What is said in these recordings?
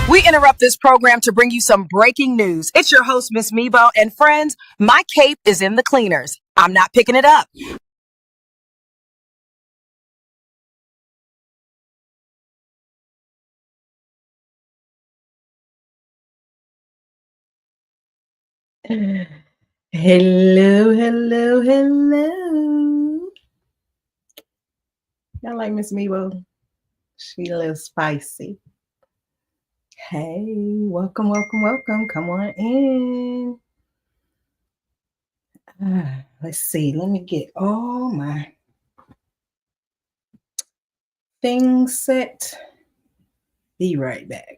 We interrupt this program to bring you some breaking news. It's your host, Miss Mebo, and friends, my cape is in the cleaners. I'm not picking it up. Hello, hello, hello. Y'all like Miss Mebo? She a little spicy. Hey, welcome, welcome, welcome. Come on in. Let's see. Let me get all my things set. Be right back.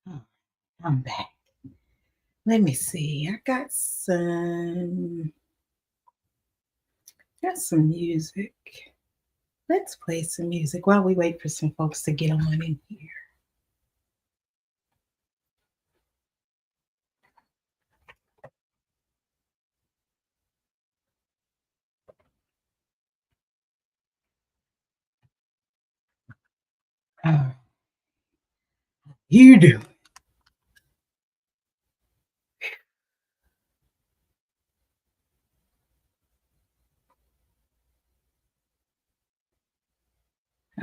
Oh, I'm back. Let me see. I got some music. Let's play some music while we wait for some folks to get on in here. All right. You do.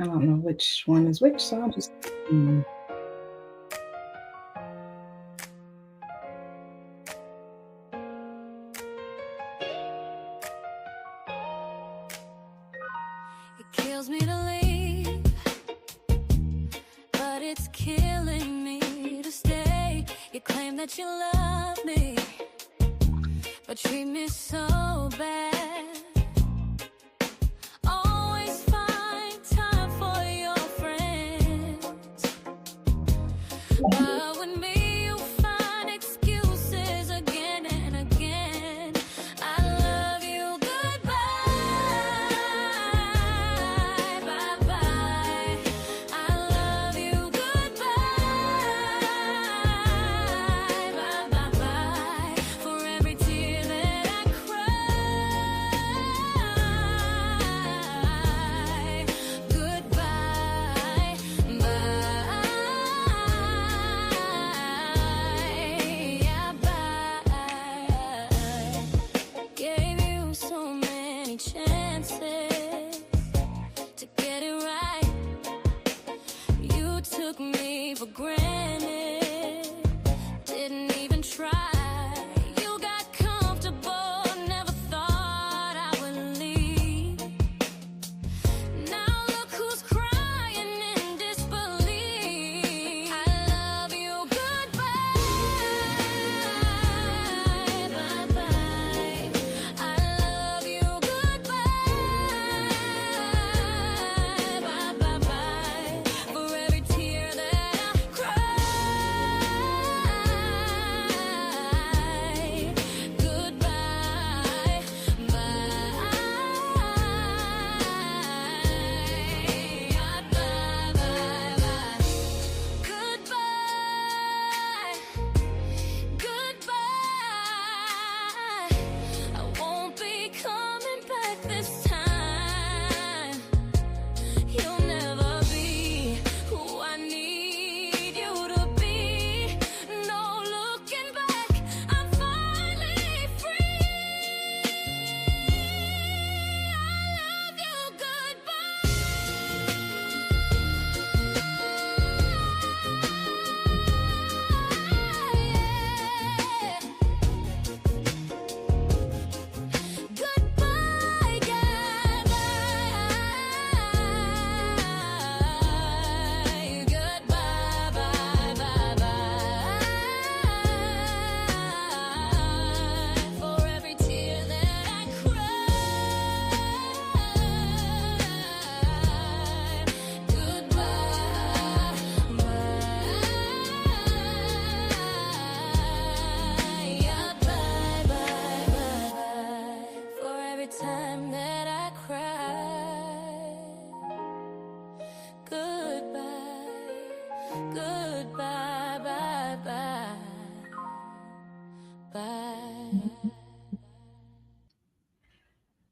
I don't know which one is which, so I'll just. It kills me to leave, but it's killing me to stay. You claim that you love me, but treat me so bad. Always find time for your friends, but with me you find excuses again and again. I love you, goodbye, bye-bye. I love you, goodbye, bye-bye. For every tear that I cry,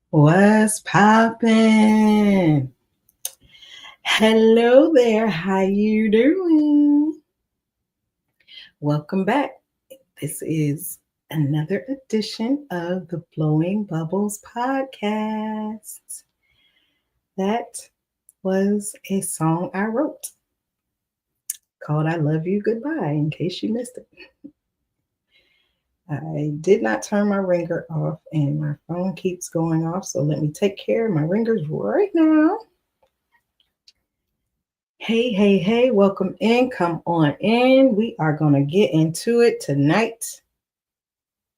What's poppin'? Hello there. How you doing? Welcome back. This is another edition of the Blowing Bubbles podcast. That was a song I wrote called I Love You Goodbye, in case you missed it. I did not turn my ringer off and my phone keeps going off, so let me take care of my ringers right now. Hey, welcome in. Come on in. We are going to get into it tonight.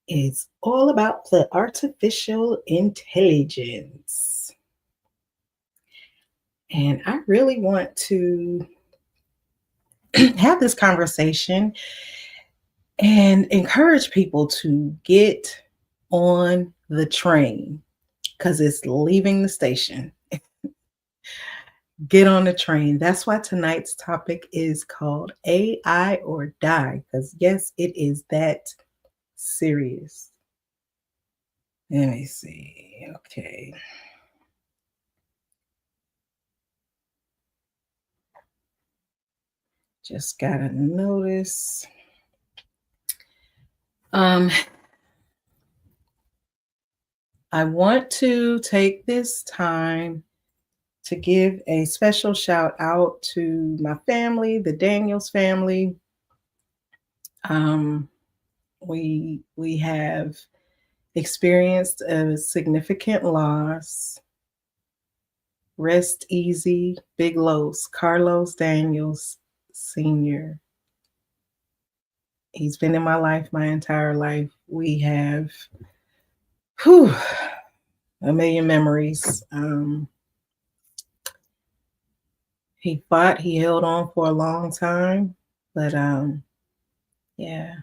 It's all about the artificial intelligence. And I really want to have this conversation and encourage people to get on the train because it's leaving the station. Get on the train. That's why tonight's topic is called AI or Die, because yes, it is that serious. Let me see. Okay. Just gotta notice. I want to take this time to give a special shout out to my family, the Daniels family. We have experienced a significant loss. Rest easy, Big Los, Carlos Daniels Sr. He's been in my life my entire life. We have a million memories. He fought, he held on for a long time, but yeah,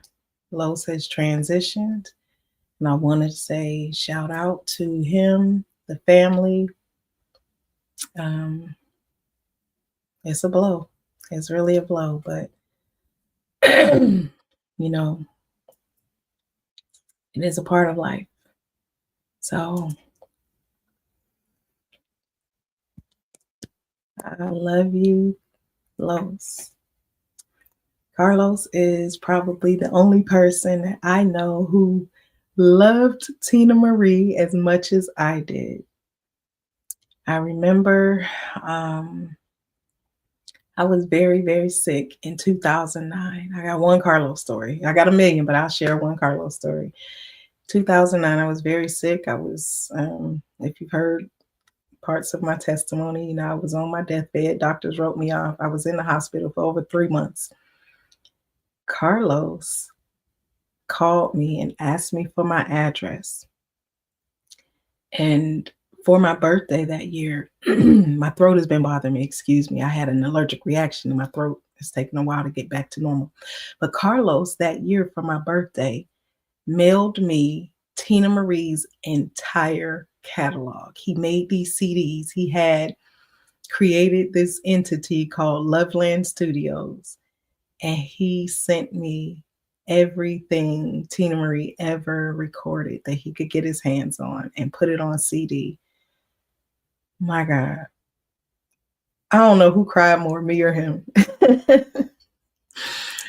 Los has transitioned. And I wanted to say shout out to him, the family. It's a blow. It's really a blow, but you know, it is a part of life. So I love you, Los. Carlos is probably the only person that I know who loved Tina Marie as much as I did. I remember I was very, very sick in 2009. I got one Carlos story. I got a million, but I'll share one Carlos story. 2009, I was very sick. I was, if you've heard parts of my testimony, I was on my deathbed. Doctors wrote me off. I was in the hospital for over 3 months. Carlos called me and asked me for my address. And for my birthday that year, my throat has been bothering me. Excuse me. I had an allergic reaction in my throat. It's taken a while to get back to normal. But Carlos that year for my birthday mailed me Tina Marie's entire catalog. He made these CDs. He had created this entity called Loveland Studios. And he sent me everything Tina Marie ever recorded that he could get his hands on and put it on CD. My God. I don't know who cried more, me or him.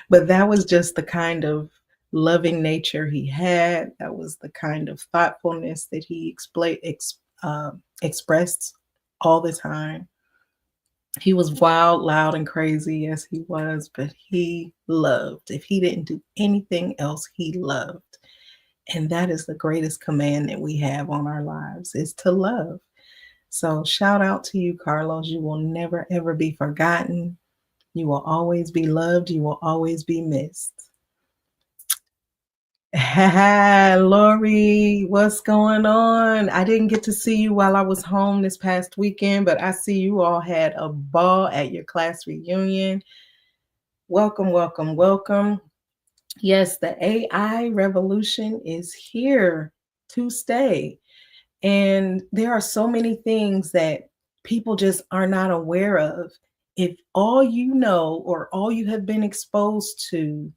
But that was just the kind of loving nature he had. That was the kind of thoughtfulness that he expressed all the time. He was wild, loud, and crazy. Yes, he was, but he loved. If he didn't do anything else, he loved. And that is the greatest command that we have on our lives, is to love. So shout out to you, Carlos. You will never, ever be forgotten. You will always be loved. You will always be missed. Lori, what's going on? I didn't get to see you while I was home this past weekend, but I see you all had a ball at your class reunion. Welcome, welcome, welcome. Yes, the AI revolution is here to stay. And there are so many things that people just are not aware of. If all you know or all you have been exposed to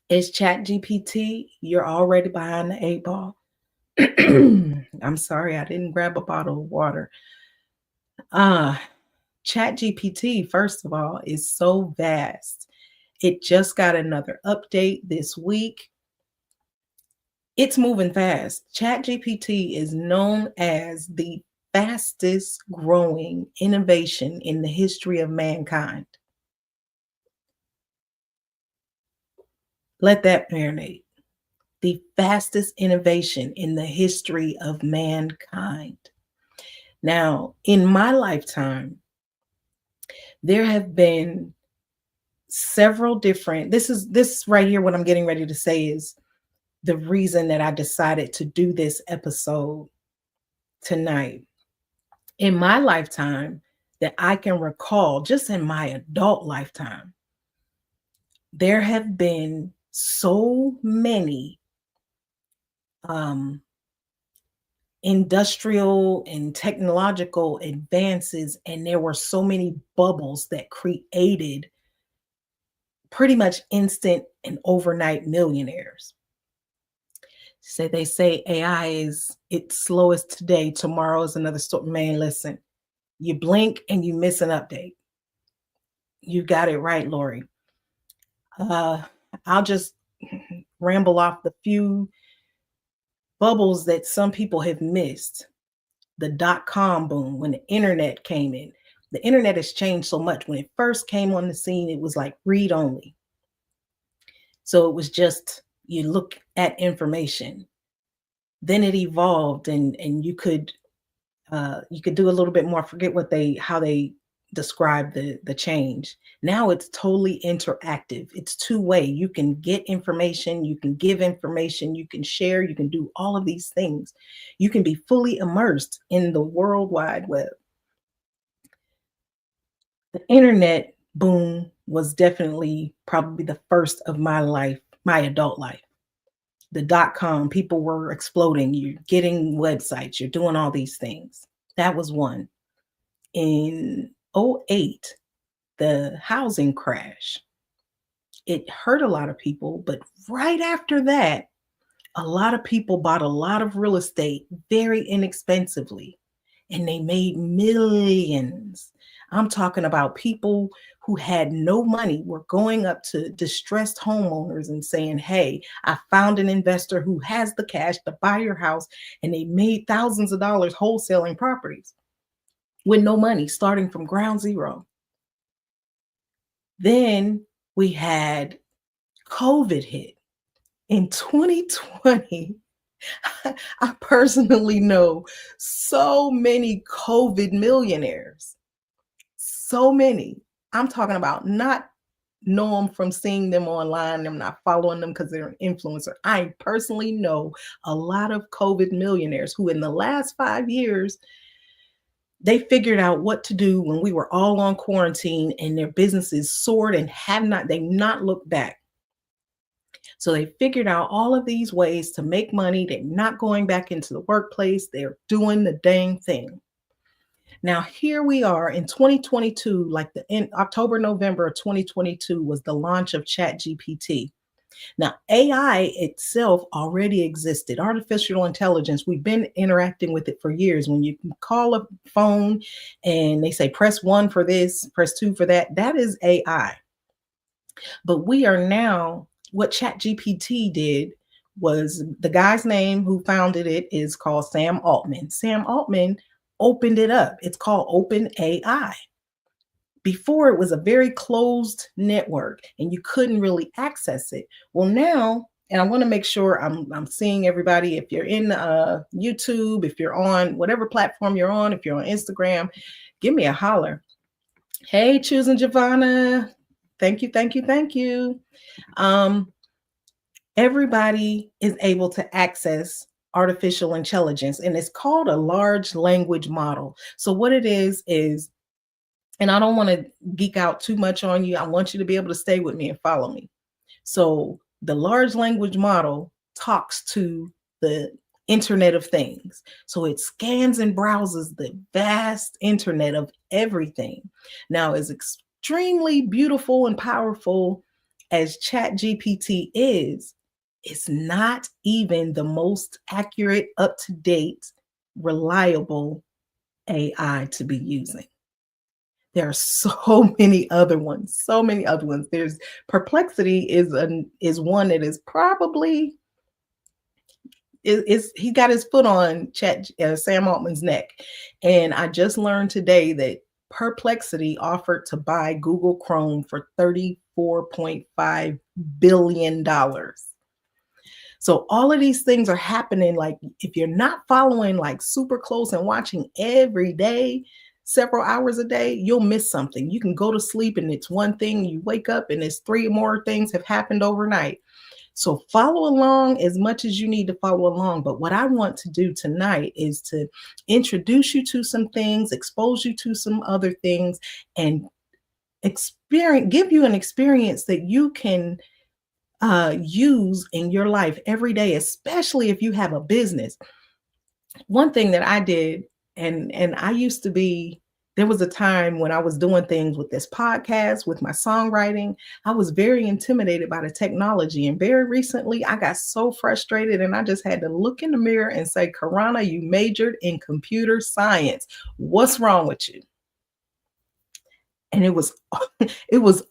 Is ChatGPT, you're already behind the 8 ball. I'm sorry, I didn't grab a bottle of water. ChatGPT, first of all, is so vast. It just got another update this week. It's moving fast. ChatGPT is known as the fastest growing innovation in the history of mankind. Let that marinate. The fastest innovation in the history of mankind. Now, in my lifetime, there have been several different, this right here, what I'm getting ready to say is the reason that I decided to do this episode tonight. In my lifetime, that I can recall, just in my adult lifetime, there have been so many industrial and technological advances, and there were so many bubbles that created pretty much instant and overnight millionaires. So they say AI is its slowest today, tomorrow is another story. Man, listen, you blink and you miss an update. You got it right, Lori. I'll just ramble off the few bubbles that some people have missed. The dot-com boom, when the internet came in. The internet has changed so much. When it first came on the scene, it was like read only. So it was just, you look at information. Then it evolved and you could do a little bit more. I forget how they describe the change. Now it's totally interactive. It's two-way. You can get information, you can give information, you can share, you can do all of these things. You can be fully immersed in the World Wide Web. The internet boom was definitely probably the first of my life, my adult life. The dot-com, people were exploding. You're getting websites, you're doing all these things. That was one. In 2008, the housing crash, it hurt a lot of people, but right after that, a lot of people bought a lot of real estate very inexpensively, and they made millions. I'm talking about people who had no money were going up to distressed homeowners and saying, hey, I found an investor who has the cash to buy your house, and they made thousands of dollars wholesaling properties with no money, starting from ground zero. Then we had COVID hit in 2020. I personally know so many COVID millionaires. So many. I'm talking about, not know them from seeing them online. I'm not following them because they're an influencer. I personally know a lot of COVID millionaires who in the last 5 years, they figured out what to do when we were all on quarantine, and their businesses soared and they've not looked back. So they figured out all of these ways to make money. They're not going back into the workplace. They're doing the dang thing. Now, here we are in 2022, like in October, November of 2022 was the launch of ChatGPT. Now, AI itself already existed. Artificial intelligence, we've been interacting with it for years. When you call a phone and they say, press 1 for this, press 2 for that, that is AI. But we are now, what ChatGPT did was, the guy's name who founded it is called Sam Altman. Sam Altman opened it up. It's called OpenAI. Before, it was a very closed network and you couldn't really access it. Well, now, and I want to make sure I'm seeing everybody. If you're in YouTube, if you're on whatever platform you're on, if you're on Instagram, give me a holler. Hey, Choosing Giovanna. Thank you, thank you, thank you. Everybody is able to access artificial intelligence, and it's called a large language model. So what it is, and I don't want to geek out too much on you. I want you to be able to stay with me and follow me. So the large language model talks to the Internet of Things. So it scans and browses the vast internet of everything. Now, it's extremely beautiful and powerful as ChatGPT is, it's not even the most accurate, up to date, reliable AI to be using. There are so many other ones, so many other ones. There's Perplexity is one that is probably is he got his foot on Sam Altman's neck. And I just learned today that Perplexity offered to buy Google Chrome for $34.5 billion. So all of these things are happening. Like, if you're not following like super close and watching every day, several hours a day, you'll miss something. You can go to sleep and it's one thing, you wake up and it's three more things have happened overnight. So follow along as much as you need to follow along. But what I want to do tonight is to introduce you to some things, expose you to some other things, and give you an experience that you can use in your life every day, especially if you have a business. One thing that I did, and I used to be, there was a time when I was doing things with this podcast, with my songwriting, I was very intimidated by the technology. And very recently, I got so frustrated and I just had to look in the mirror and say, Karana, you majored in computer science. What's wrong with you? And it was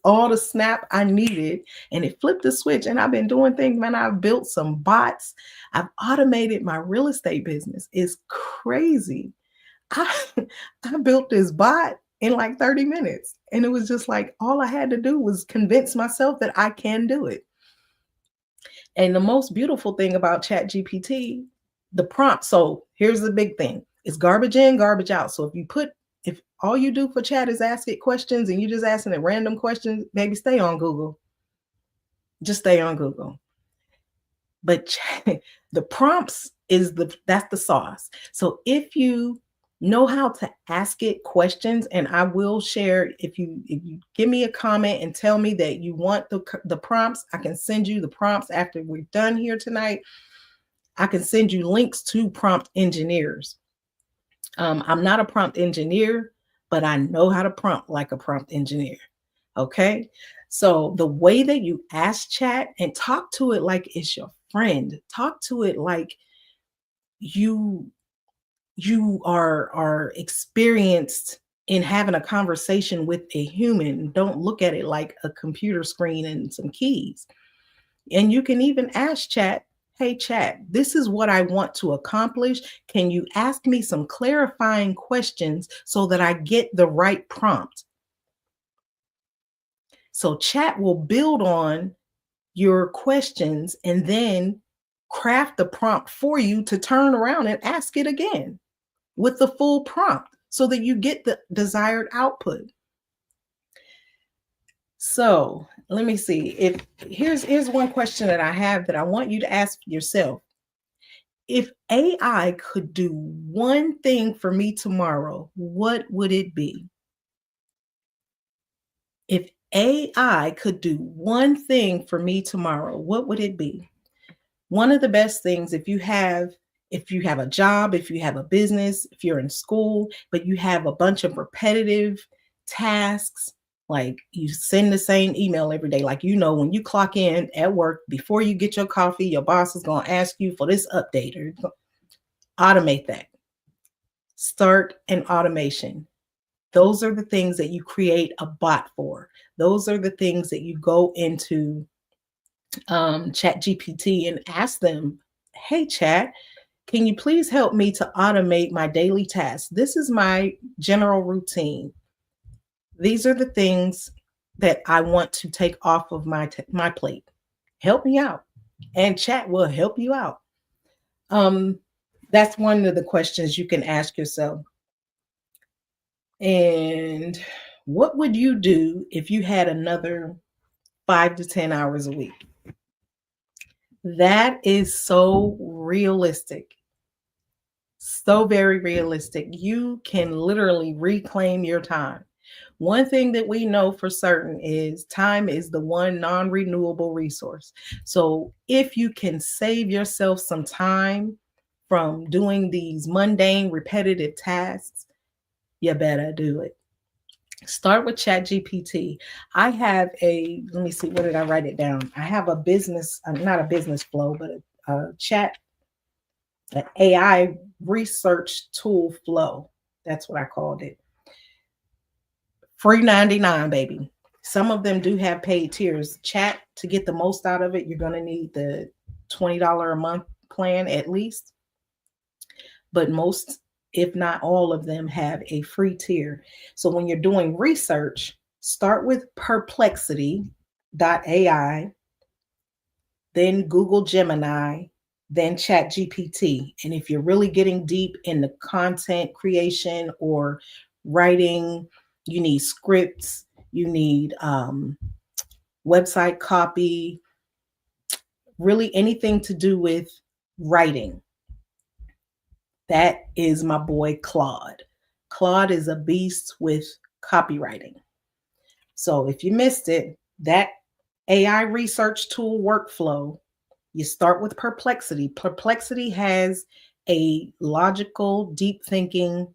all the snap I needed, and it flipped the switch. And I've been doing things, man. I've built some bots. I've automated my real estate business. It's crazy. I built this bot in like 30 minutes. And it was just like, all I had to do was convince myself that I can do it. And the most beautiful thing about ChatGPT, the prompt. So here's the big thing. It's garbage in, garbage out. So if all you do for chat is ask it questions and you're just asking it random questions, maybe stay on Google. Just stay on Google. But the prompts that's the sauce. So if you know how to ask it questions, and I will share, if you give me a comment and tell me that you want the prompts, I can send you the prompts after we're done here tonight. I can send you links to prompt engineers. I'm not a prompt engineer, but I know how to prompt like a prompt engineer. Okay. So the way that you ask chat and talk to it like it's your friend, talk to it like you are experienced in having a conversation with a human. Don't look at it like a computer screen and some keys. And you can even ask chat, hey, chat, this is what I want to accomplish. Can you ask me some clarifying questions so that I get the right prompt? So chat will build on your questions and then craft the prompt for you to turn around and ask it again with the full prompt so that you get the desired output. So let me see. Here's one question that I have that I want you to ask yourself. If AI could do one thing for me tomorrow, what would it be? If AI could do one thing for me tomorrow, what would it be? One of the best things, if you have a job, if you have a business, if you're in school, but you have a bunch of repetitive tasks, like you send the same email every day, like, when you clock in at work, before you get your coffee, your boss is going to ask you for this update, or automate that. Start an automation. Those are the things that you create a bot for. Those are the things that you go into ChatGPT and ask them, hey, chat, can you please help me to automate my daily tasks? This is my general routine. These are the things that I want to take off of my plate. Help me out. And chat will help you out. That's one of the questions you can ask yourself. And what would you do if you had another 5 to 10 hours a week? That is so realistic. So very realistic. You can literally reclaim your time. One thing that we know for certain is time is the one non-renewable resource. So if you can save yourself some time from doing these mundane, repetitive tasks, you better do it. Start with ChatGPT. I have let me see, where did I write it down? I have a business, not a business flow, but an AI research tool flow. That's what I called it. Free 99, baby. Some of them do have paid tiers. Chat, to get the most out of it, you're going to need the $20 a month plan at least. But most, if not all of them, have a free tier. So when you're doing research, start with perplexity.ai, then Google Gemini, then ChatGPT. And if you're really getting deep in the content creation or writing, you need scripts, you need website copy, really anything to do with writing. That is my boy Claude. Claude is a beast with copywriting. So if you missed it, that AI research tool workflow, you start with Perplexity. Perplexity has a logical, deep thinking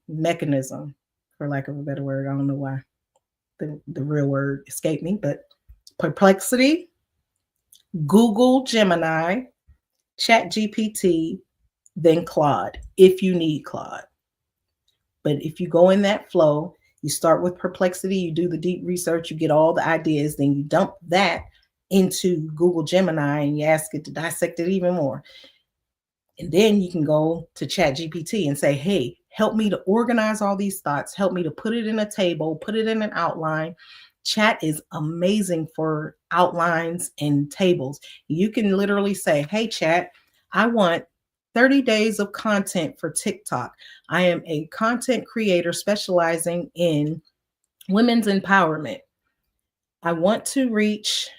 mechanism, for lack of a better word. I don't know why the real word escaped me, but Perplexity, Google Gemini, ChatGPT, then Claude, if you need Claude. But if you go in that flow, you start with Perplexity, you do the deep research, you get all the ideas, then you dump that into Google Gemini and you ask it to dissect it even more. And then you can go to ChatGPT and say, hey, help me to organize all these thoughts, help me to put it in a table, put it in an outline. Chat is amazing for outlines and tables. You can literally say, hey, Chat, I want 30 days of content for TikTok. I am a content creator specializing in women's empowerment. I want to reach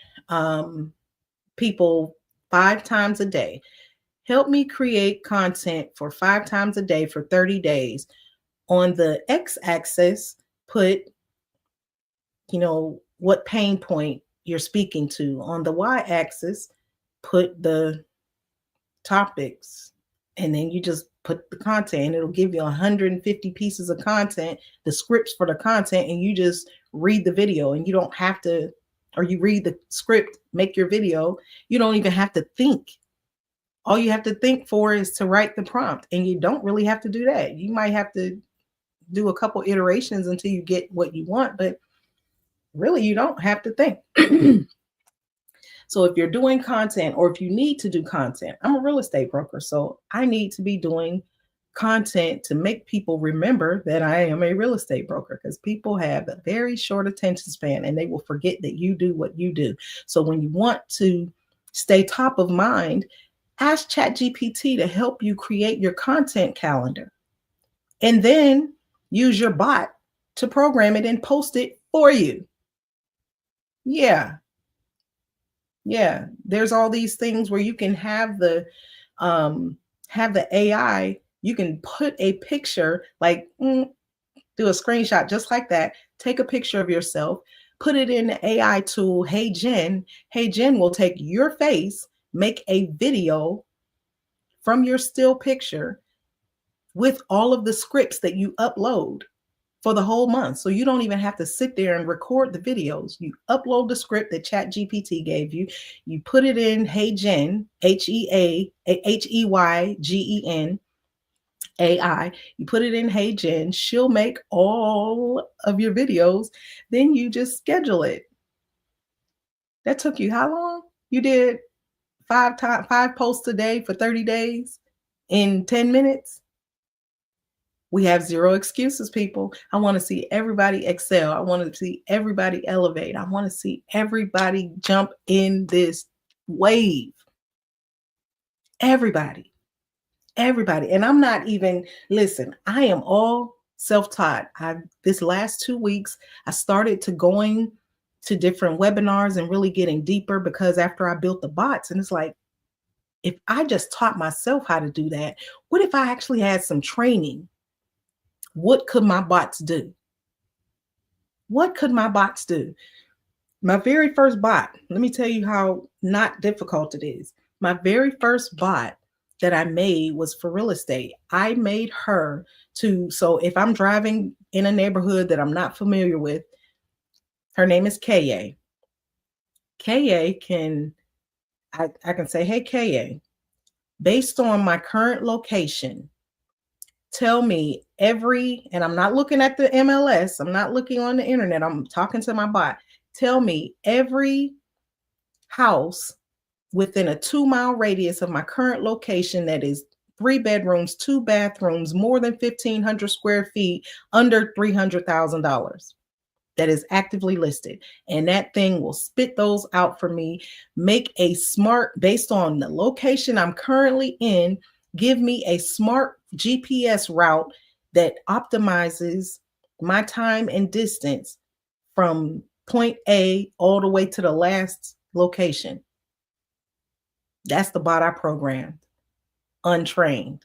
people 5 times a day. Help me create content for 5 times a day for 30 days. On the x-axis, put, what pain point you're speaking to. On the y-axis, put the topics. And then you just put the content, and it'll give you 150 pieces of content, the scripts for the content, and you just read the video, and you don't have to, or you read the script, make your video. You don't even have to think. All you have to think for is to write the prompt, and you don't really have to do that. You might have to do a couple iterations until you get what you want, but really you don't have to think. So if you're doing content, or if you need to do content, I'm a real estate broker, so I need to be doing content to make people remember that I am a real estate broker, because people have a very short attention span and they will forget that you do what you do. So when you want to stay top of mind, ask ChatGPT to help you create your content calendar, and then use your bot to program it and post it for you. Yeah. There's all these things where you can have the AI. You can put a picture, like do a screenshot just like that. Take a picture of yourself, put it in the AI tool. Hey Jen will take your face, make a video from your still picture with all of the scripts that you upload for the whole month. So you don't even have to sit there and record the videos. You upload the script that ChatGPT gave you. You put it in Hey Jen, HeyGen AI. You put it in Hey Jen. She'll make all of your videos. Then you just schedule it. That took you how long? You did 5 posts a day for 30 days in 10 minutes. We have zero excuses, people. I want to see everybody excel. I want to see everybody elevate. I want to see everybody jump in this wave. Everybody. And I'm not even, listen, I am all self-taught. This last 2 weeks, I started to going to different webinars and really getting deeper, because after I built the bots, and it's like, if I just taught myself how to do that, what if I actually had some training? What could my bots do? What could my bots do? My very first bot, let me tell you how not difficult it is. My very first bot that I made was for real estate. I made her So if I'm driving in a neighborhood that I'm not familiar with, her name is KA. KA I can say, hey KA, based on my current location, tell me and I'm not looking at the MLS, I'm not looking on the internet, I'm talking to my bot. Tell me every house within a 2-mile radius of my current location that is 3 bedrooms, 2 bathrooms, more than 1,500 square feet, under $300,000 that is actively listed. And that thing will spit those out for me, make a smart, based on the location I'm currently in, give me a smart GPS route that optimizes my time and distance from point A all the way to the last location. That's the bot I programmed, untrained.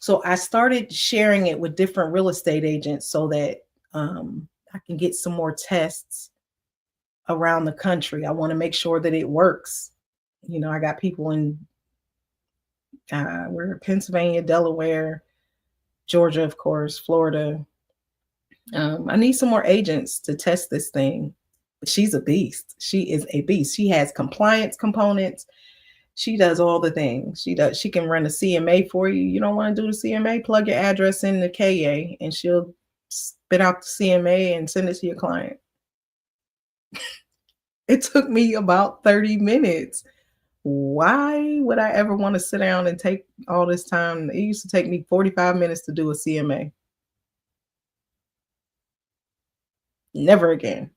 So I started sharing it with different real estate agents so that I can get some more tests around the country. I want to make sure that it works. You know, I got people in we're Pennsylvania, Delaware, Georgia, of course, Florida. I need some more agents to test this thing. She's a beast. She is a beast. She has compliance components. She does all the things. She can run a CMA for you. You don't want to do the CMA, plug your address in the KA and she'll spit out the CMA and send it to your client. It took me about 30 minutes. Why would I ever want to sit down and take all this time? It used to take me 45 minutes to do a CMA. Never again.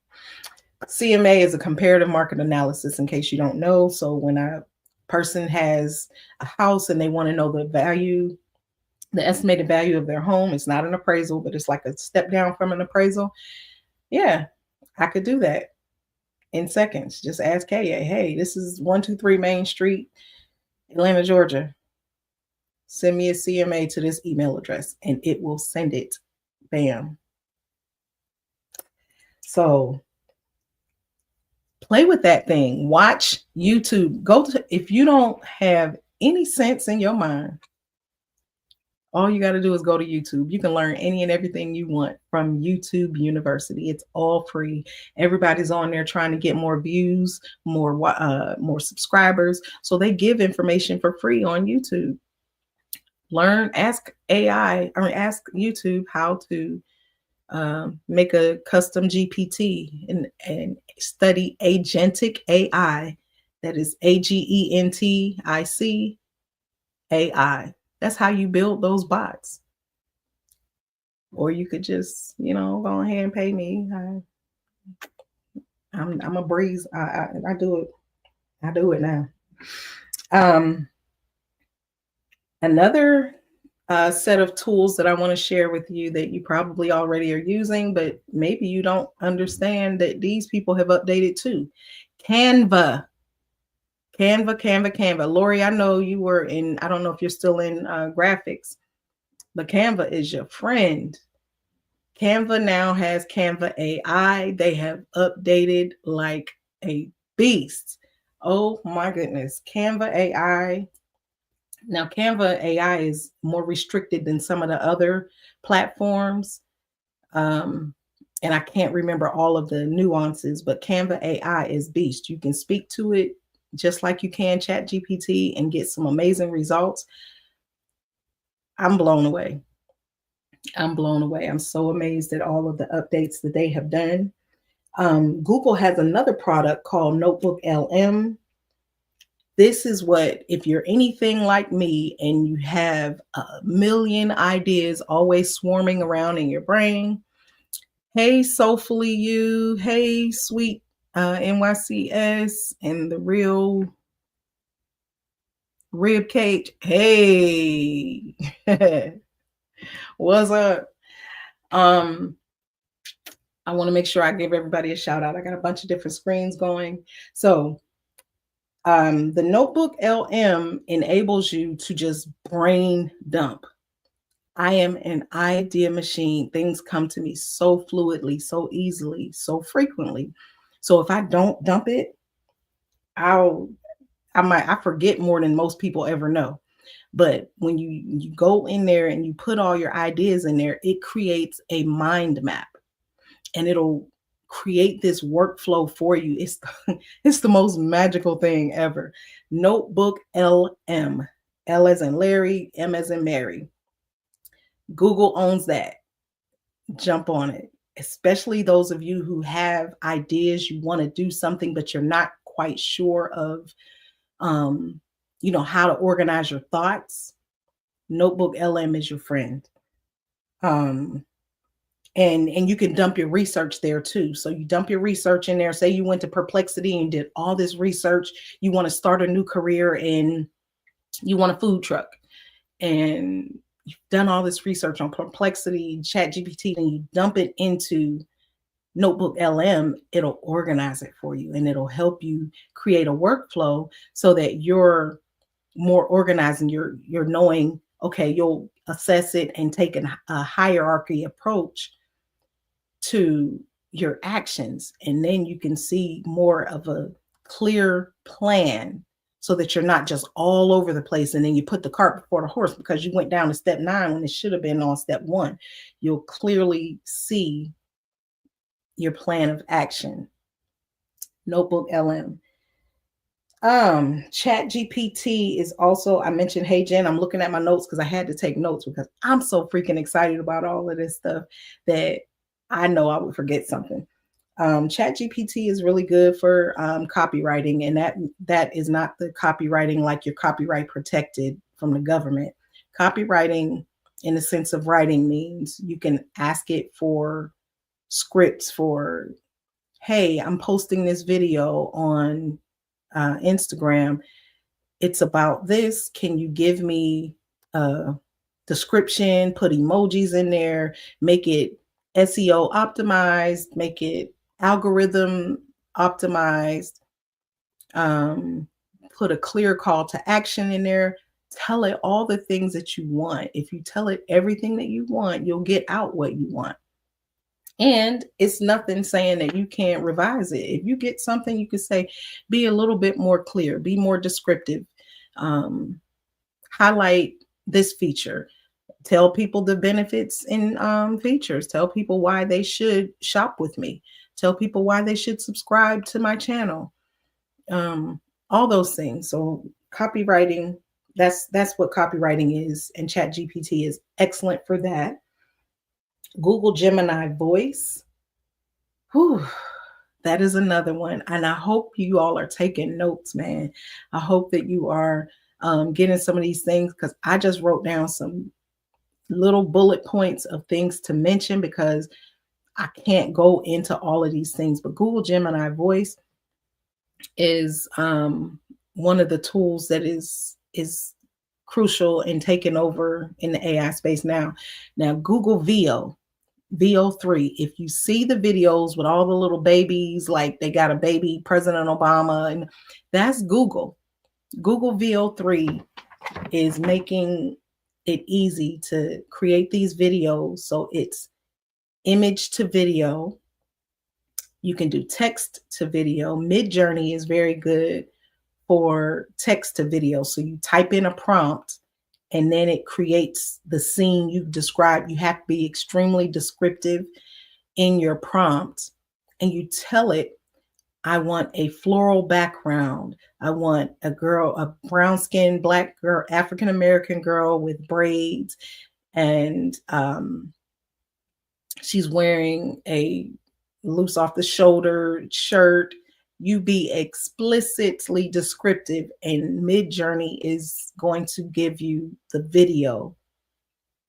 CMA is a comparative market analysis, in case you don't know. So when a person has a house and they want to know the estimated value of their home, it's not an appraisal, but it's like a step down from an appraisal. Yeah, I could do that in seconds. Just ask KA, hey, this is 123 Main Street, Atlanta, Georgia. Send me a CMA to this email address and it will send it. Bam. So play with that thing. Watch YouTube. If you don't have any sense in your mind, all you got to do is go to YouTube. You can learn any and everything you want from YouTube University. It's all free. Everybody's on there trying to get more views, more subscribers. So they give information for free on YouTube. Ask YouTube how to make a custom GPT and study agentic AI. That is AGENTIC AI. That's how you build those bots. Or you could just, go ahead and pay me. I'm a breeze. I do it. I do it now. Another set of tools that I want to share with you that you probably already are using, but maybe you don't understand that these people have updated too. Canva. Lori, I know you were I don't know if you're still in graphics, but Canva is your friend. Canva now has Canva AI. They have updated like a beast. Oh my goodness. Canva AI. Now, Canva AI is more restricted than some of the other platforms. And I can't remember all of the nuances, but Canva AI is beast. You can speak to it just like you can ChatGPT and get some amazing results. I'm blown away. I'm so amazed at all of the updates that they have done. Google has another product called Notebook LM. This is what, if you're anything like me and you have a million ideas always swarming around in your brain. Hey, soulfully you. Hey, sweet NYCS and the real rib cage. Hey, what's up? I want to make sure I give everybody a shout out. I got a bunch of different screens going. So the Notebook LM enables you to just brain dump. I am an idea machine. Things come to me so fluidly, so easily, so frequently. So if I don't dump it, I forget more than most people ever know. But when you go in there and you put all your ideas in there, it creates a mind map, and it'll create this workflow for you. It's the most magical thing ever. Notebook LM. L as in Larry, M as in Mary. Google owns that. Jump on it. Especially those of you who have ideas, you want to do something, but you're not quite sure of how to organize your thoughts. Notebook LM is your friend. And you can dump your research there too. So you dump your research in there. Say you went to Perplexity and did all this research. You want to start a new career and you want a food truck, and you've done all this research on Perplexity, ChatGPT, and you dump it into Notebook LM. It'll organize it for you, and it'll help you create a workflow so that you're more organized and you're knowing, okay, you'll assess it and take a hierarchy approach to your actions. And then you can see more of a clear plan so that you're not just all over the place. And then you put the cart before the horse because you went down to step 9 when it should have been on step 1. You'll clearly see your plan of action. Notebook LM. ChatGPT is also, I mentioned, hey Jen, I'm looking at my notes because I had to take notes because I'm so freaking excited about all of this stuff that I know I would forget something. ChatGPT is really good for copywriting, and that is not the copywriting like your copyright protected from the government. Copywriting in the sense of writing means you can ask it for scripts for, hey, I'm posting this video on Instagram. It's about this. Can you give me a description, put emojis in there, make it SEO optimized, make it algorithm optimized, put a clear call to action in there, tell it all the things that you want. If you tell it everything that you want, you'll get out what you want. And it's nothing saying that you can't revise it. If you get something, you could say, be a little bit more clear, be more descriptive, highlight this feature, tell people the benefits and features, tell people why they should shop with me, tell people why they should subscribe to my channel, all those things. So copywriting, that's what copywriting is, and ChatGPT is excellent for that. Google Gemini Voice. Whew, that is another one. And I hope you all are taking notes, man. I hope that you are getting some of these things, because I just wrote down some little bullet points of things to mention because I can't go into all of these things. But Google Gemini Voice is one of the tools that is crucial in taking over in the AI space now. Now, Google VO3, if you see the videos with all the little babies, like they got a baby President Obama, and that's Google. Google VO3 is making it easy to create these videos. So it's image to video. You can do text to video. Midjourney is very good for text to video. So you type in a prompt and then it creates the scene you describe. You have to be extremely descriptive in your prompt, and you tell it, I want a floral background. I want a brown skinned Black girl, African American girl with braids, and she's wearing a loose off the shoulder shirt. You be explicitly descriptive, and Midjourney is going to give you the video,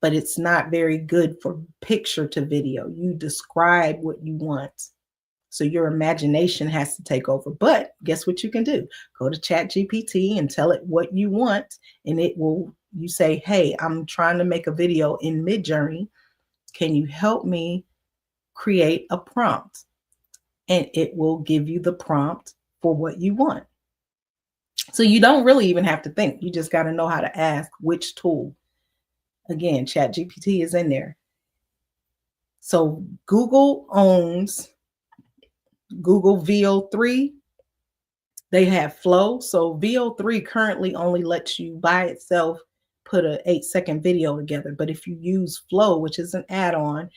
but it's not very good for picture to video. You describe what you want. So your imagination has to take over. But guess what you can do? Go to ChatGPT and tell it what you want, and you say, hey, I'm trying to make a video in Midjourney. Can you help me create a prompt? And it will give you the prompt for what you want. So you don't really even have to think. You just got to know how to ask which tool. Again, ChatGPT is in there. So Google owns Google VO3. They have Flow. So VO3 currently only lets you by itself put a 8-second video together. But if you use Flow, which is an add-on,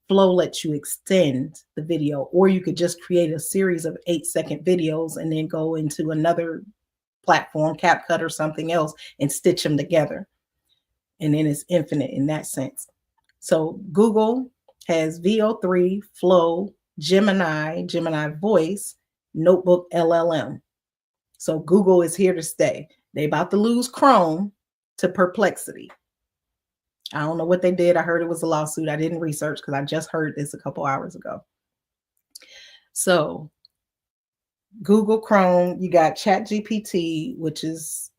Flow lets you extend the video, or you could just create a series of 8-second videos and then go into another platform, CapCut or something else, and stitch them together. And then it's infinite in that sense. So Google has VO3, Flow, Gemini Voice, Notebook LLM. So Google is here to stay. They about to lose Chrome to Perplexity. I don't know what they did. I heard it was a lawsuit. I didn't research because I just heard this a couple hours ago. So Google Chrome, you got ChatGPT, which is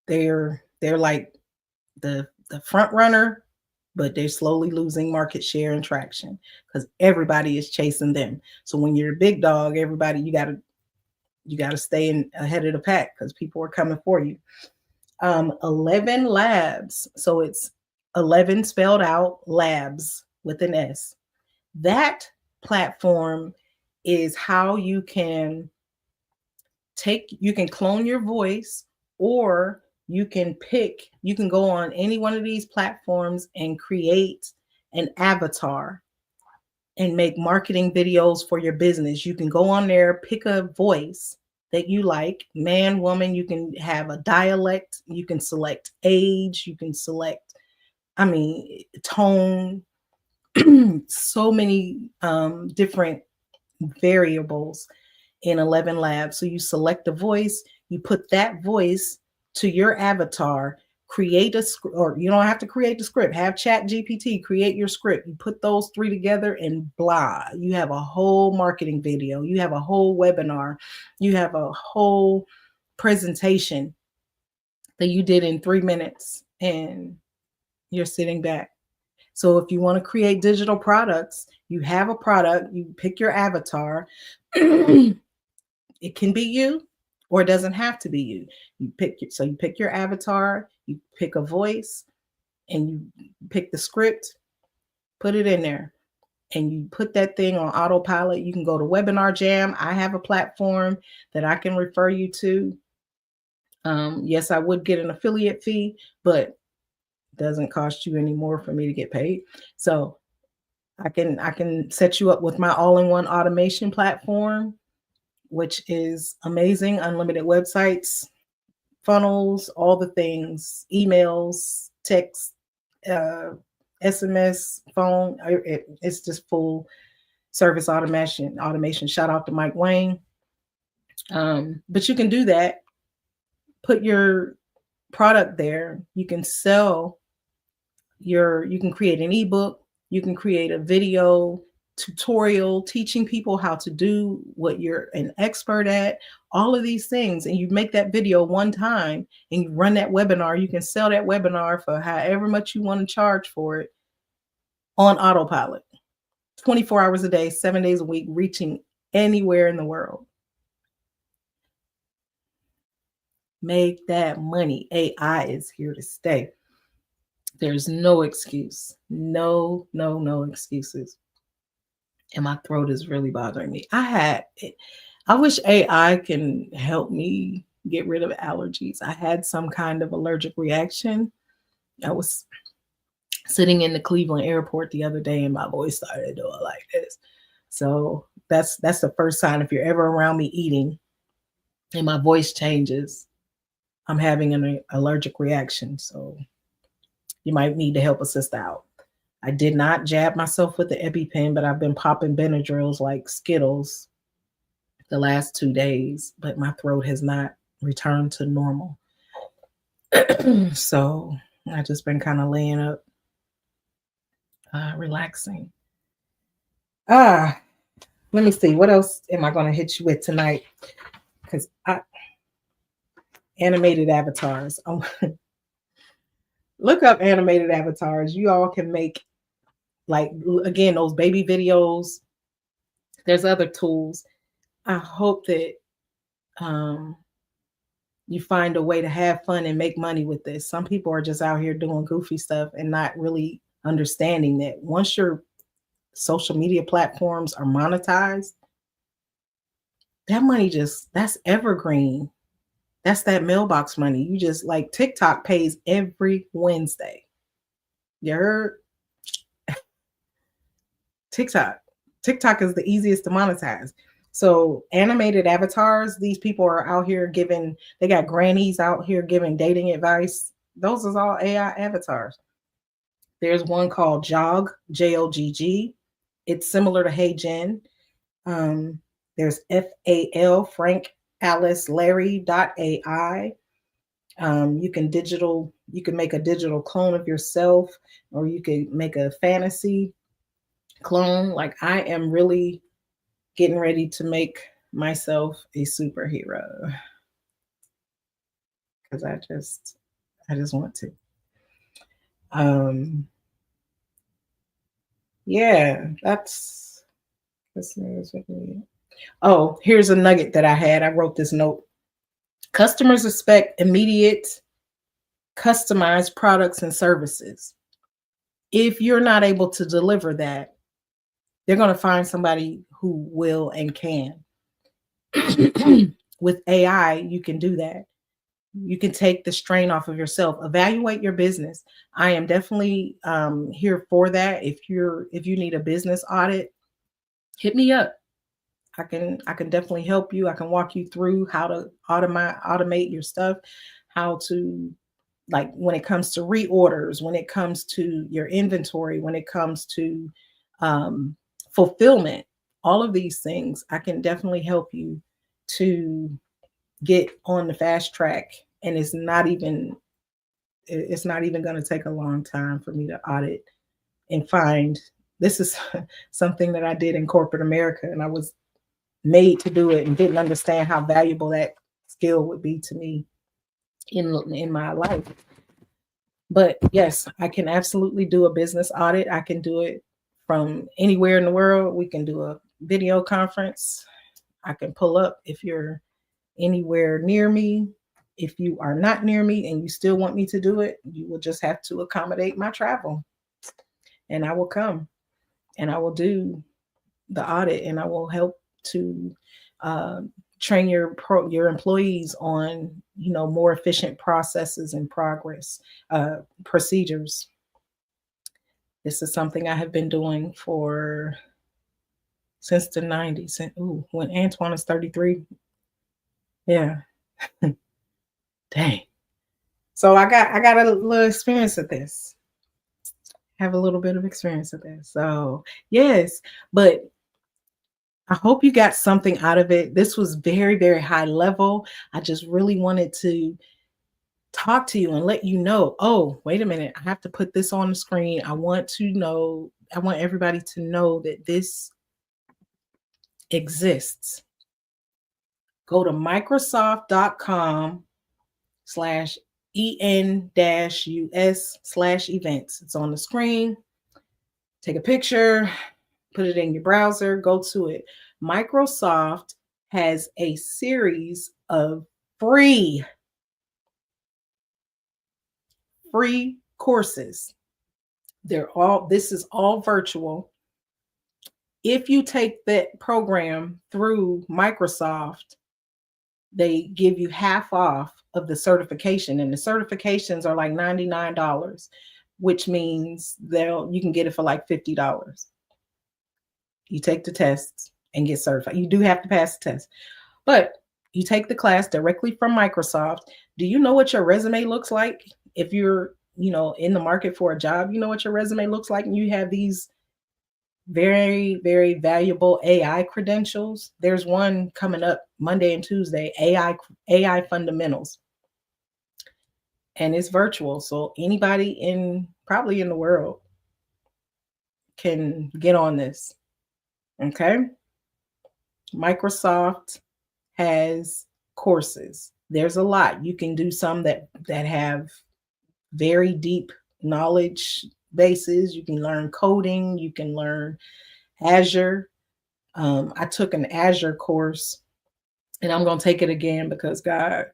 they're like the front runner, but they're slowly losing market share and traction because everybody is chasing them. So when you're a big dog, everybody you gotta stay ahead of the pack because people are coming for you. 11 Labs, so it's 11 spelled out, Labs with an S. That platform is how you can clone your voice, or you can go on any one of these platforms and create an avatar and make marketing videos for your business. You can go on there, pick a voice that you like, man, woman, you can have a dialect, you can select age, you can select, tone, so many different variables in 11 Labs. So you select a voice, you put that voice to your avatar, create a script, or you don't have to create the script, have ChatGPT create your script. You put those three together and blah, you have a whole marketing video, you have a whole webinar, you have a whole presentation that you did in 3 minutes, and you're sitting back. So if you want to create digital products, you have a product, you pick your avatar. It can be you, or it doesn't have to be you. You pick your avatar, you pick a voice, and you pick the script, put it in there, and you put that thing on autopilot. You can go to Webinar Jam. I have a platform that I can refer you to. Yes, I would get an affiliate fee, but it doesn't cost you any more for me to get paid. So I can set you up with my all-in-one automation platform, which is amazing. Unlimited websites, funnels, all the things, emails, text, SMS, phone. It's just full service automation. Shout out to Mike Wayne. But you can do that. Put your product there. You can you can create an ebook. You can create a video tutorial teaching people how to do what you're an expert at, all of these things. And you make that video one time and you run that webinar. You can sell that webinar for however much you want to charge for it on autopilot, 24 hours a day, 7 days a week, reaching anywhere in the world. Make that money. AI is here to stay. There's no excuse. No excuses. And my throat is really bothering me. I wish AI can help me get rid of allergies. I had some kind of allergic reaction. I was sitting in the Cleveland airport the other day and my voice started doing like this. So that's the first sign. If you're ever around me eating and my voice changes, I'm having an allergic reaction. So you might need to help a sister out. I did not jab myself with the EpiPen, but I've been popping Benadryls like Skittles the last 2 days, but my throat has not returned to normal. So I just been kind of laying up, relaxing. Let me see. What else am I going to hit you with tonight? Because animated avatars. Look up animated avatars. You all can make, like, again, those baby videos. There's other tools. I hope that you find a way to have fun and make money with this. Some people are just out here doing goofy stuff and not really understanding that once your social media platforms are monetized, that money that's evergreen. That's that mailbox money. You just like TikTok pays every Wednesday. You heard? TikTok. TikTok is the easiest to monetize. So animated avatars, these people are out here giving, they got grannies out here giving dating advice. Those is all AI avatars. There's one called Jog, Jogg. It's similar to Hey Jen. Um, there's FAL, Frank Alice Larry AI. You can make a digital clone of yourself, or you can make a fantasy clone. Like I am really getting ready to make myself a superhero because I just want to. Um, yeah, that's oh, here's a nugget that I had. I wrote this note. Customers expect immediate, customized products and services. If you're not able to deliver that, they're going to find somebody who will and can. With AI, you can do that. You can take the strain off of yourself. Evaluate your business. I am definitely here for that. If you need a business audit, hit me up. I can definitely help you. I can walk you through how to automate your stuff, how to, like, when it comes to reorders, when it comes to your inventory, when it comes to um, fulfillment, all of these things, I can definitely help you to get on the fast track. And it's not even going to take a long time for me to audit and find. This is something that I did in corporate America, and I was made to do it and didn't understand how valuable that skill would be to me in my life. But yes, I can absolutely do a business audit. I can do it from anywhere in the world. We can do a video conference. I can pull up if you're anywhere near me. If you are not near me and you still want me to do it, you will just have to accommodate my travel. And I will come and I will do the audit, and I will help to uh, train your employees on more efficient processes and procedures. This is something I have been doing for since the 90s. When Antoine is 33. Yeah. Dang. So I got a little experience at this. Have a little bit of experience at this. So yes, but I hope you got something out of it. This was very, very high level. I just really wanted to talk to you and let you know, oh, wait a minute, I have to put this on the screen. I want everybody to know that this exists. Go to Microsoft.com/en-us/events. It's on the screen. Take a picture, put it in your browser, go to it. Microsoft has a series of free courses. This is all virtual. If you take that program through Microsoft, they give you half off of the certification, and the certifications are like $99, which means you can get it for like $50. You take the tests and get certified. You do have to pass the test, but you take the class directly from Microsoft. Do you know what your resume looks like? If you're, in the market for a job, you know what your resume looks like, and you have these very, very valuable AI credentials. There's one coming up Monday and Tuesday, AI fundamentals. And it's virtual. So anybody probably in the world can get on this. Okay. Microsoft has courses. There's a lot. You can do some that have very deep knowledge bases. You can learn coding. You can learn Azure. I took an Azure course, and I'm going to take it again because God,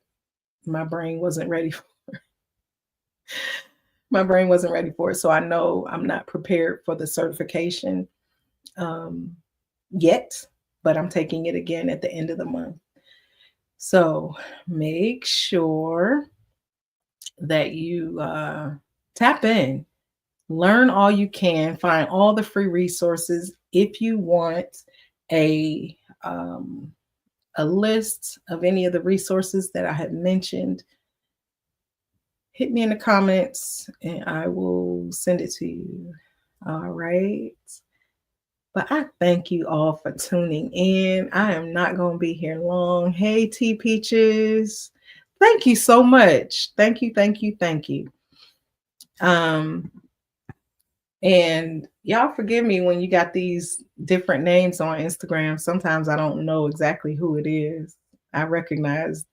my brain wasn't ready for it. My brain wasn't ready for it. So I know I'm not prepared for the certification yet. but I'm taking it again at the end of the month. So make sure that you tap in, learn all you can, find all the free resources. If you want a um, a list of any of the resources that I have mentioned, hit me in the comments and I will send it to you. All right. But I thank you all for tuning in. I am not going to be here long. Hey, T Peaches. Thank you so much. Thank you, thank you, thank you. And y'all forgive me when you got these different names on Instagram. Sometimes I don't know exactly who it is. I recognize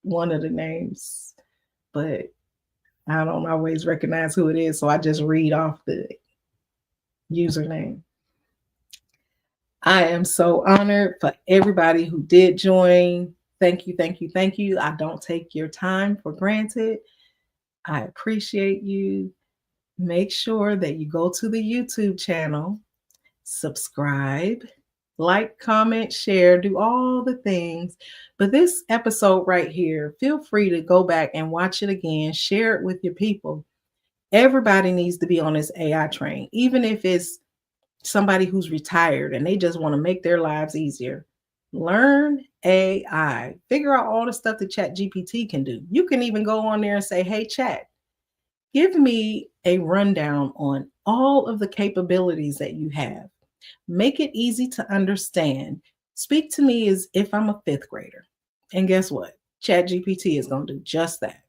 one of the names, but I don't always recognize who it is. So I just read off the username. I am so honored for everybody who did join. Thank you, thank you, thank you. I don't take your time for granted. I appreciate you. Make sure that you go to the YouTube channel, subscribe, like, comment, share, do all the things. But this episode right here, feel free to go back and watch it again, share it with your people. Everybody needs to be on this AI train, even if it's somebody who's retired and they just want to make their lives easier. Learn AI. Figure out all the stuff that ChatGPT can do. You can even go on there and say, hey, Chat, give me a rundown on all of the capabilities that you have. Make it easy to understand. Speak to me as if I'm a fifth grader. And guess what? ChatGPT is going to do just that.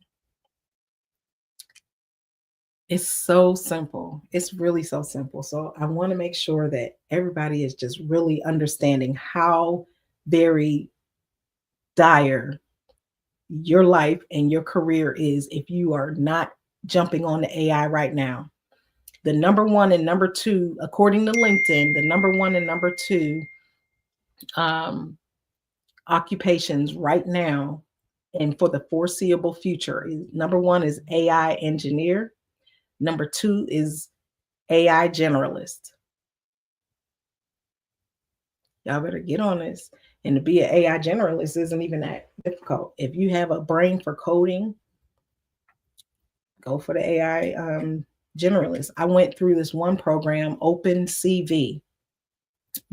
It's so simple. It's really so simple. So I want to make sure that everybody is just really understanding how very dire your life and your career is if you are not jumping on the AI right now. The number one and number two, according to LinkedIn, the number one and number two occupations right now and for the foreseeable future is number one is AI engineer. Number two is AI generalist. Y'all better get on this. And to be an AI generalist isn't even that difficult. If you have a brain for coding, go for the AI generalist. I went through this one program, OpenCV.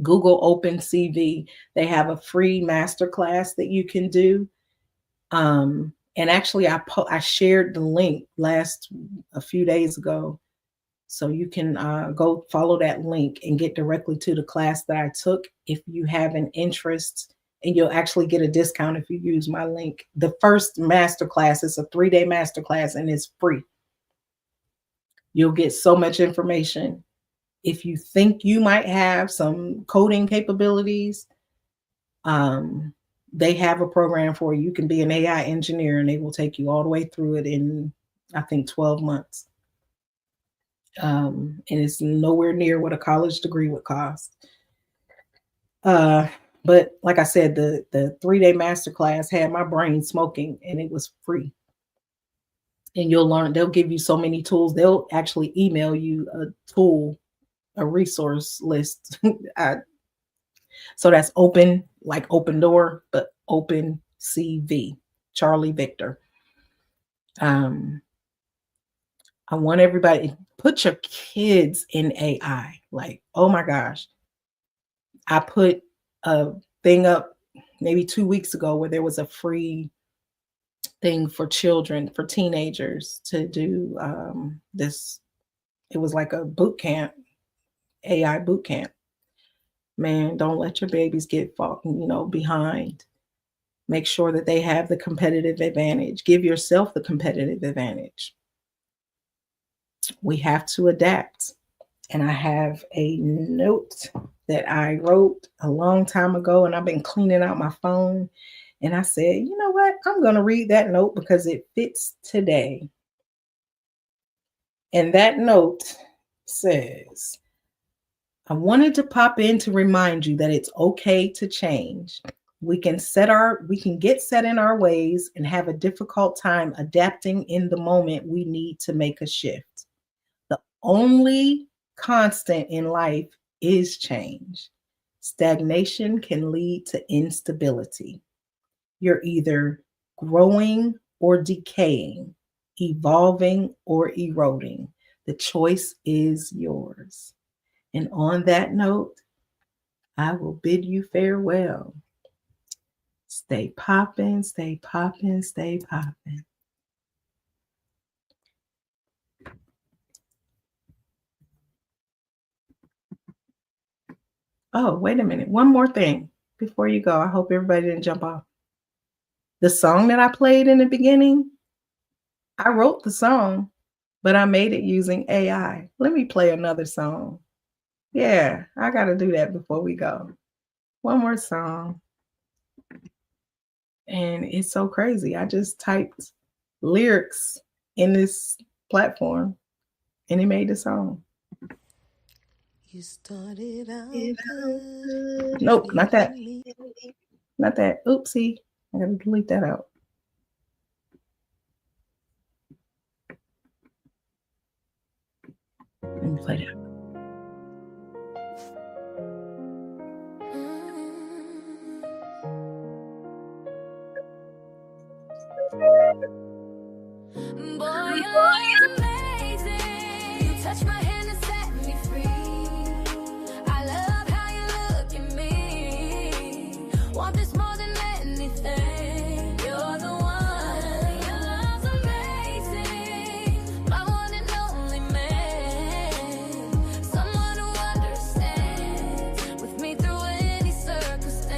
Google OpenCV. They have a free masterclass that you can do. And actually, I shared the link a few days ago. So you can go follow that link and get directly to the class that I took if you have an interest, and you'll actually get a discount if you use my link. The first masterclass is a 3-day masterclass and it's free. You'll get so much information. If you think you might have some coding capabilities, they have a program for you. You can be an AI engineer and they will take you all the way through it in, I think, 12 months. And it's nowhere near what a college degree would cost. But like I said, the 3-day masterclass had my brain smoking and it was free. And you'll learn, they'll give you so many tools. They'll actually email you a tool, a resource list. So that's open, like open door, but open CV, Charlie Victor. I want everybody, put your kids in AI. Like, oh my gosh. I put a thing up maybe 2 weeks ago where there was a free thing for children, for teenagers to do this. It was like a boot camp, AI boot camp. Man, don't let your babies get behind. Make sure that they have the competitive advantage. Give yourself the competitive advantage. We have to adapt. And I have a note that I wrote a long time ago, and I've been cleaning out my phone. And I said, you know what? I'm going to read that note because it fits today. And that note says, I wanted to pop in to remind you that it's okay to change. We can get set in our ways and have a difficult time adapting in the moment we need to make a shift. The only constant in life is change. Stagnation can lead to instability. You're either growing or decaying, evolving or eroding. The choice is yours. And on that note, I will bid you farewell. Stay poppin', stay poppin', stay poppin'. Oh, wait a minute. One more thing before you go. I hope everybody didn't jump off. The song that I played in the beginning, I wrote the song, but I made it using AI. Let me play another song. Yeah, I got to do that before we go. One more song. And it's so crazy. I just typed lyrics in this platform and it made the song. You started out good. Nope, not that. Not that. Oopsie. I gotta delete that out. Let me play that. Boy, your love's amazing. You touch my hand and set me free. I love how you look at me. Want this more than anything. You're the one. Your love's amazing. My one and only man. Someone who understands with me through any circumstance.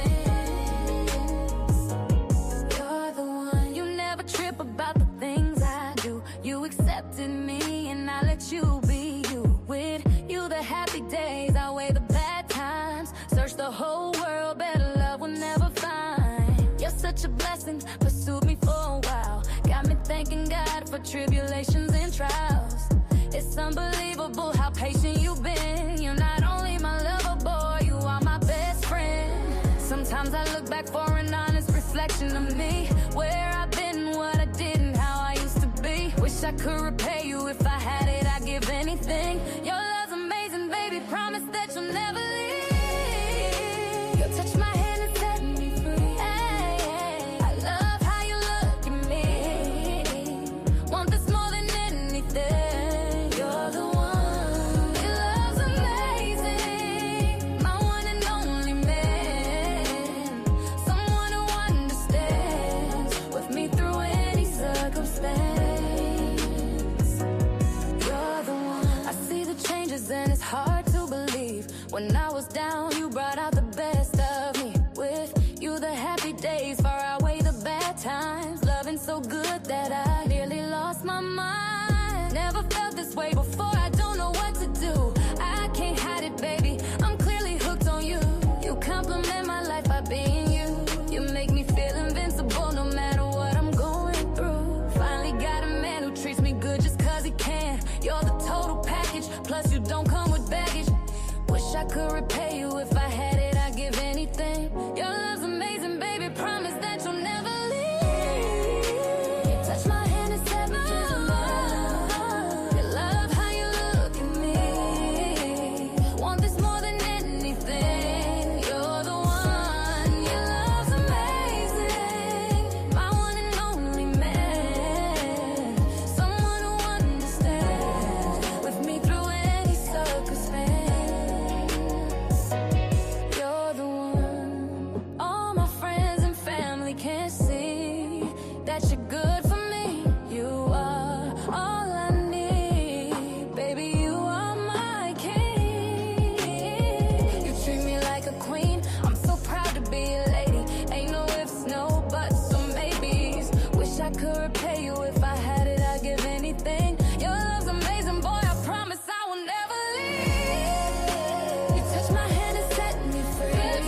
You're the one. You never trip about the things I do. You accepted me and I let you be you. With you the happy days outweigh the bad times. Search the whole world, better love will never find. You're such a blessing, pursued me for a while. Got me thanking God for tribulations and trials. It's unbelievable how patient you've been. You're not only my lover, boy, you are my best friend. Sometimes I look back for an honest reflection of me. Where I've been, what I did, and how I used to be. Wish I could repay you. If I had it, I'd give anything. Your love's amazing, baby. Promise that you'll never leave. You'll touch my hand and set me free. I love how you look at me. Want this more than anything. You're the one. Your love's amazing. My one and only man. Someone who understands with me through any circumstance. You're the one. I see the changes and it's hard to believe. When I was down, you brought out the best of me. With you, the happy days far outweigh the bad times. Loving so good that I nearly lost my mind. Never felt this way before, I don't know what to do. I can't hide it, baby, I'm clearly hooked on you. You compliment my life by being you. You make me feel invincible no matter what I'm going through. Finally got a man who treats me good just cause he can. You're the total package, plus you don't come with baggage. Wish I could repay you. If I had it, I'd give anything. Your love's amazing, baby. Promise that you'll never leave. You touch my hand and set me free. You love how you look at me. Want this more than anything. You're the one. Your love's amazing. My one and only man. Someone who understands with me through any circumstance. You're the one. All my friends and family can see that you're good for me. You are all I need. Baby, you are my king. You treat me like a queen. I'm so proud to be a lady. Ain't no ifs, no buts, or maybes. Wish I could repay you. If I had it, I'd give anything. Your love's amazing, boy. I promise I will never leave. You touch my hand and set me free. Love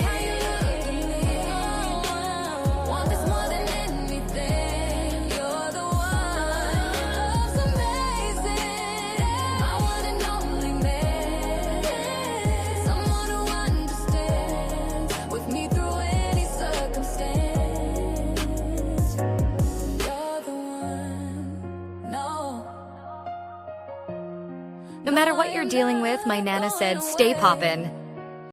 how you look at me. Want this more than anything. You're the one. Your love's amazing. My one and only man. Someone who understands with me through any circumstance. You're the one. No. No matter what you're dealing with, my Nana said, stay poppin'.